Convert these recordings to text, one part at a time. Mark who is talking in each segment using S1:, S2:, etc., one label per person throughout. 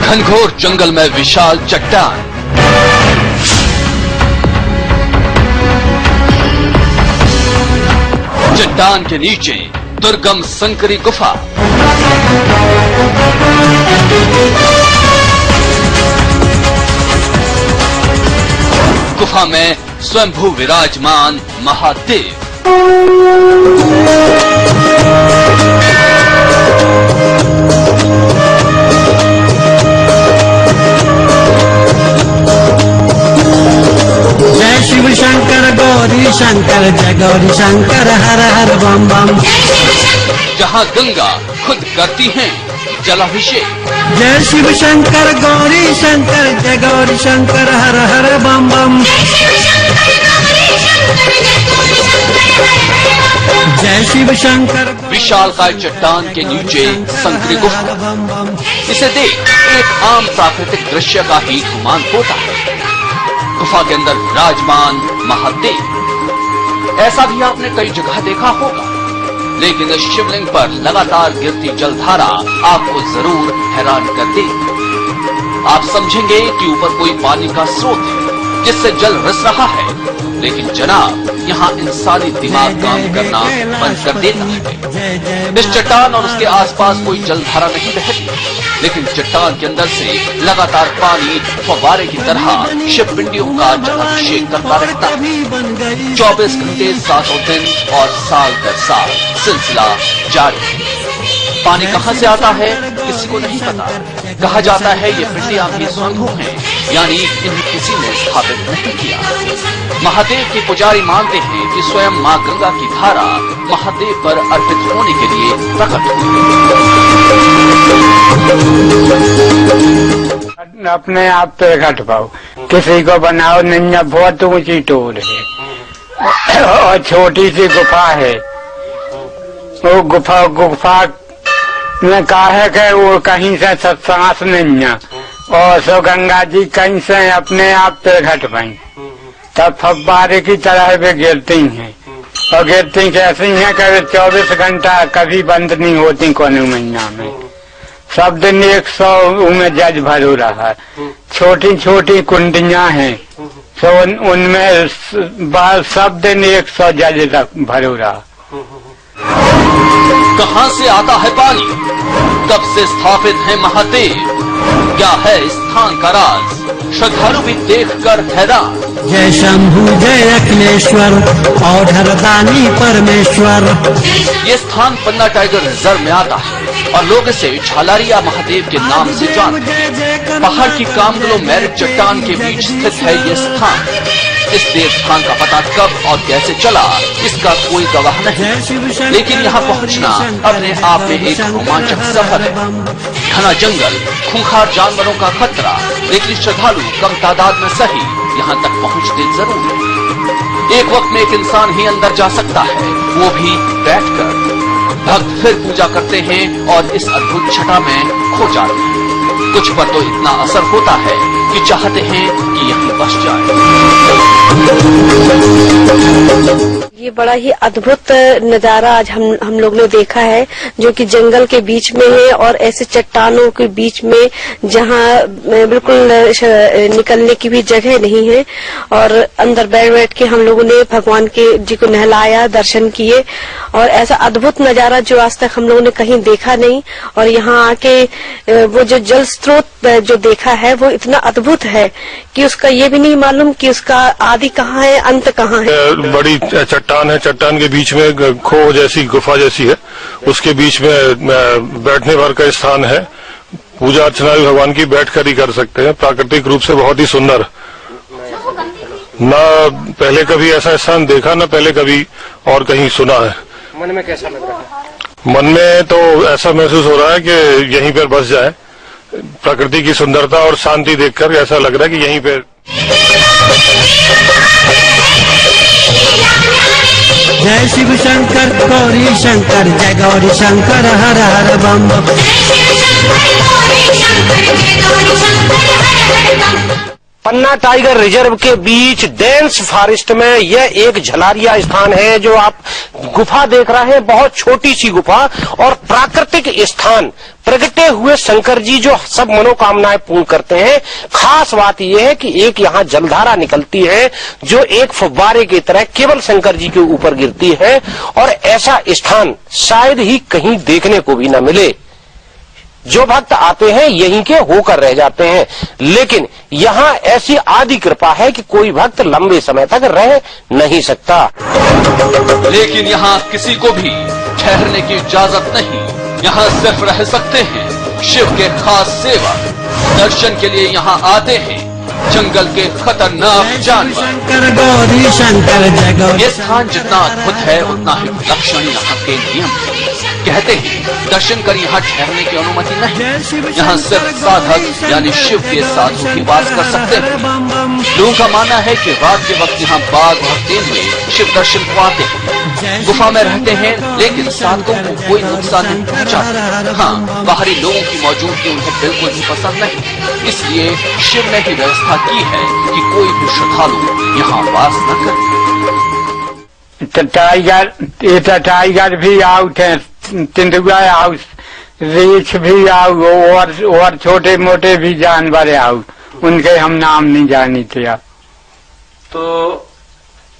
S1: घनघोर जंगल में विशाल चट्टान, चट्टान के नीचे दुर्गम संकरी गुफा, गुफा में स्वयंभू विराजमान महादेव।
S2: जय शिव शंकर गौरी शंकर जय गौरी शंकर हर हर बम बम।
S1: जहाँ गंगा खुद करती हैं जलाभिषेक।
S2: जय शिव शंकर गौरी शंकर जय गौरी शंकर हर हर बम बम। जय शिव शंकर।
S1: विशालकाय चट्टान के नीचे संकरी गुफा, इसे देख एक आम प्राकृतिक दृश्य का ही गुमान होता है। गुफा के अंदर विराजमान महादेव। ऐसा भी आपने कई जगह देखा होगा, लेकिन इस शिवलिंग पर लगातार गिरती जलधारा आपको जरूर हैरान कर देगी। आप समझेंगे कि ऊपर कोई पानी का स्रोत है जिससे जल रिस रहा है, लेकिन जनाब यहाँ इंसानी दिमाग काम करना बंद कर देता है। इस चट्टान और उसके आसपास कोई जलधारा नहीं बहती, लेकिन चट्टान के अंदर से लगातार पानी फव्वारे की तरह शिवपिंडियों का जलाभिषेक करता रहता है। 24 घंटे 7 दिन और साल दर साल सिलसिला जारी है। पानी कहाँ से आता है किसी को नहीं पता। कहा जाता है ये पिंडियां भी स्वयंभू हैं, यानी इन्हें किसी ने स्थापित नहीं किया। महादेव के पुजारी मानते हैं कि स्वयं माँ गंगा की धारा महादेव पर अर्पित होने के लिए प्रकट हुई।
S3: अपने आप प्रकट पाओ, किसी को बनाओ नहीं। बहुत ऊंची टोर है और छोटी सी गुफा है। वो गुफा में कहा है कि वो कहीं से सांस नहीं है, और सो गंगा जी कहीं से अपने आप प्रकट पाई। तब फव्वारे की तरह वे गिरती हैं, और गिरती कैसी हैं कि 24 घंटा कभी बंद नहीं होती। कोने महीना में सब दिन 100 में जज भरो रहा। छोटी छोटी कुंडियां हैं, तो उनमें सब दिन 100 जज भरो रहा।
S1: कहाँ से आता है पानी, कब से स्थापित है महादेव, क्या है स्थान का राज, श्रद्धालु भी देखकर हैरान।
S2: जय शंभु जय अखिलेश्वर और हरदानी परमेश्वर।
S1: ये स्थान पन्ना टाइगर रिजर्व में आता है और लोग इसे झालारिया महादेव के नाम से जानते हैं। पहाड़ की कामगलो मैरिट चट्टान के बीच स्थित है ये स्थान। इस देव स्थान का पता कब और कैसे चला इसका कोई गवाह नहीं, लेकिन यहाँ पहुँचना अपने आप में एक रोमांचक सफर है। घना जंगल, खूंखार जानवरों का खतरा, लेकिन श्रद्धालु कम तादाद में सही यहाँ तक पहुँचते जरूर है। एक वक्त में एक इंसान ही अंदर जा सकता है, वो भी बैठकर। भक्त फिर पूजा करते हैं और इस अद्भुत छटा में खो जाते हैं। कुछ पर तो इतना असर होता है कि चाहते हैं कि यहीं बस जाए।
S4: ये बड़ा ही अद्भुत नजारा आज हम लोग ने देखा है, जो कि जंगल के बीच में है और ऐसे चट्टानों के बीच में जहाँ बिल्कुल निकलने की भी जगह नहीं है, और अंदर बैठ के हम लोगों ने भगवान के जी को नहलाया, दर्शन किए, और ऐसा अद्भुत नजारा जो आज तक हम लोगों ने कहीं देखा नहीं। और यहाँ आके वो जो जल स्रोत जो देखा है वो इतना अद्भुत है कि उसका ये भी नहीं मालूम कि उसका आदि कहाँ है, अंत कहाँ है।
S5: बड़ी चट्टान है, चट्टान के बीच में खो जैसी गुफा जैसी है, उसके बीच में बैठने भर का स्थान है। पूजा अर्चना भी भगवान की बैठ कर ही कर सकते हैं। प्राकृतिक रूप से बहुत ही सुंदर। ना पहले कभी ऐसा स्थान देखा, ना पहले कभी और कहीं सुना है।
S6: मन में कैसा लग रहा है?
S5: मन में तो ऐसा महसूस हो रहा है कि यहीं पर बस जाए। प्रकृति की सुंदरता और शांति देखकर ऐसा लग रहा है कि यहीं पर।
S2: जय शिव शंकर गौरी शंकर जय गौरी शंकर हर हर बम बम।
S6: पन्ना टाइगर रिजर्व के बीच डेंस फॉरेस्ट में यह एक झलारिया स्थान है। जो आप गुफा देख रहे हैं, बहुत छोटी सी गुफा और प्राकृतिक स्थान, प्रगटे हुए शंकर जी जो सब मनोकामनाएं पूर्ण करते हैं। खास बात यह है कि एक यहाँ जलधारा निकलती है जो एक फव्वारे की तरह केवल शंकर जी के ऊपर गिरती है, और ऐसा स्थान शायद ही कहीं देखने को भी न मिले। जो भक्त आते हैं यहीं के होकर रह जाते हैं, लेकिन यहाँ ऐसी आदि कृपा है कि कोई भक्त लंबे समय तक रह नहीं सकता।
S1: लेकिन यहाँ किसी को भी ठहरने की इजाजत नहीं। यहाँ सिर्फ रह सकते हैं शिव के खास सेवक। दर्शन के लिए यहाँ आते हैं जंगल के खतरनाक जानवर।
S2: शंकर गौरी शंकर जय गौरी।
S1: ये स्थान जितना अद्भुत है उतना ही विलक्षण यहाँ के नियम है। कहते हैं दर्शन कर यहाँ ठहरने की अनुमति नहीं। यहाँ सिर्फ साधक यानी शिव के साधु ही वास कर सकते हैं। लोगों का मानना है कि रात के वक्त यहाँ बाघ भागते हुए शिव दर्शन को आते हैं। गुफा में रहते हैं लेकिन साधकों को कोई नुकसान नहीं पहुँचाते। हाँ, बाहरी लोगों की मौजूदगी उन्हें बिल्कुल भी पसंद नहीं। इसलिए शिव ने ही व्यवस्था की है कि कोई भी श्रद्धालु यहाँ वास न करे।
S3: टाइगर भी आउट है, तेंदुआ आउट, रीछ भी आउट, और छोटे मोटे भी जानवर आउट। उनके हम नाम नहीं जानते।
S6: तो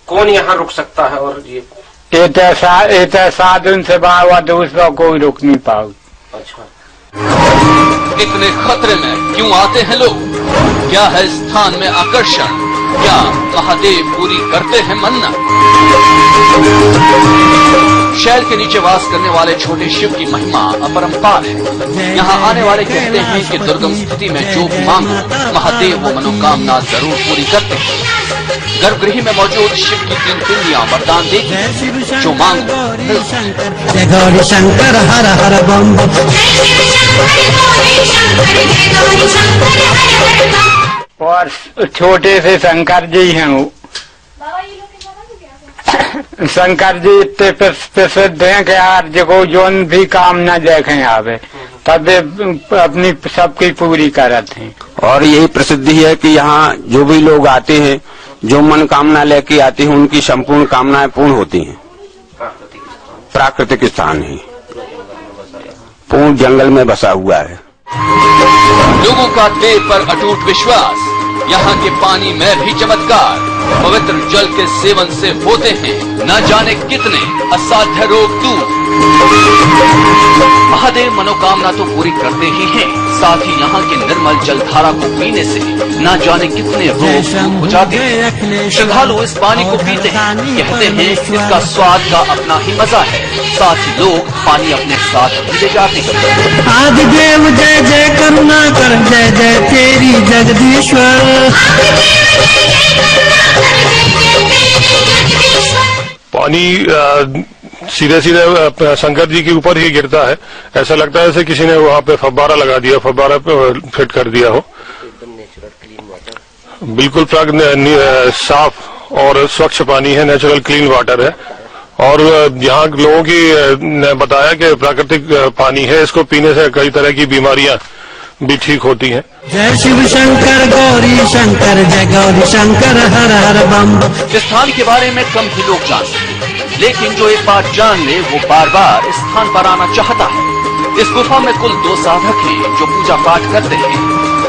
S6: कौन यहाँ रुक सकता है? और ये
S3: साधुन से बाबा दूसरा कोई रुक नहीं पाओ।
S6: अच्छा,
S1: इतने खतरे में क्यों आते हैं लोग? क्या है स्थान में आकर्षण? क्या महादेव पूरी करते हैं मन्नत? शैल के नीचे वास करने वाले छोटे शिव की महिमा अपरंपार है। यहाँ आने वाले कहते हैं कि दुर्गम स्थिति में जो भी मांगो महादेव वो मनोकामना जरूर पूरी करते हैं। गर्भगृह में मौजूद शिव की 3 पिंडियां वरदान देती, जो मांगो
S2: जय गौरी शंकर हर हर बम बम।
S3: और छोटे से शंकर जी हैं। वो शंकर जी इतने प्रसिद्ध हैं कि यार जो जोन भी काम न देखें आवे तब अपनी सबकी पूरी करते हैं।
S7: और यही प्रसिद्धि है कि यहाँ जो भी लोग आते हैं, जो मनोकामना लेके आते हैं, उनकी संपूर्ण कामनाएं पूर्ण होती हैं। प्राकृतिक स्थान है, पूर्ण जंगल में बसा हुआ है।
S1: लोगों का देव पर अटूट विश्वास। यहाँ के पानी में भी चमत्कार। पवित्र जल के सेवन से होते हैं न जाने कितने असाध्य रोग दूर। महादेव मनोकामना तो पूरी करते ही हैं, साथ ही यहाँ के निर्मल जलधारा को पीने से न जाने कितने रोग दूर हो जाते हैं। श्रद्धालु इस पानी को पीते हैं, कहते हैं इसका स्वाद का अपना ही मजा है। साथ ही लोग पानी अपने साथ भी ले जाते हैं।
S2: आदिदेव जय जय करुणा कर, जय जय तेरी जगदीश्वर।
S5: पानी सीधे सीधे शंकर जी के ऊपर ही गिरता है। ऐसा लगता है जैसे किसी ने वहाँ पे फव्वारा लगा दिया, फव्वारा पे फिट कर दिया हो। बिल्कुल साफ और स्वच्छ पानी है, नेचुरल क्लीन वाटर है। और यहाँ लोगों की ने बताया कि प्राकृतिक पानी है, इसको पीने से कई तरह की बीमारियां भी ठीक होती हैं।
S2: जय शिव शंकर गौरी शंकर जय गौरी शंकर हर हर बम।
S1: इस स्थान के बारे में कम ही लोग जानते हैं, लेकिन जो एक बार जान ले वो बार बार इस स्थान पर आना चाहता है। इस गुफा में कुल 2 साधक हैं जो पूजा पाठ करते हैं।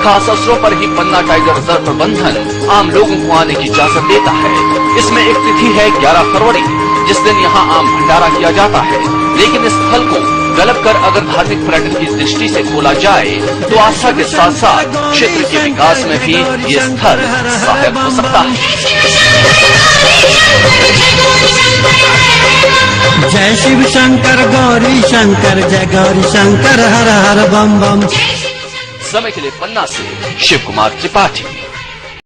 S1: खास अवसरों पर ही पन्ना टाइगर रिजर्व प्रबंधन आम लोगों को आने की इजाजत देता है। इसमें एक तिथि है 11 फरवरी, जिस दिन यहाँ आम भंडारा किया जाता है। लेकिन इस स्थल को गलब कर अगर धार्मिक पर्यटन की दृष्टि से खोला जाए तो आस्था के साथ साथ क्षेत्र के विकास में भी ये स्थल सहायक हो सकता है।
S2: जय शिव शंकर गौरी शंकर जय गौरी शंकर हर हर बम बम।
S1: समय के लिए पन्ना से शिव कुमार त्रिपाठी।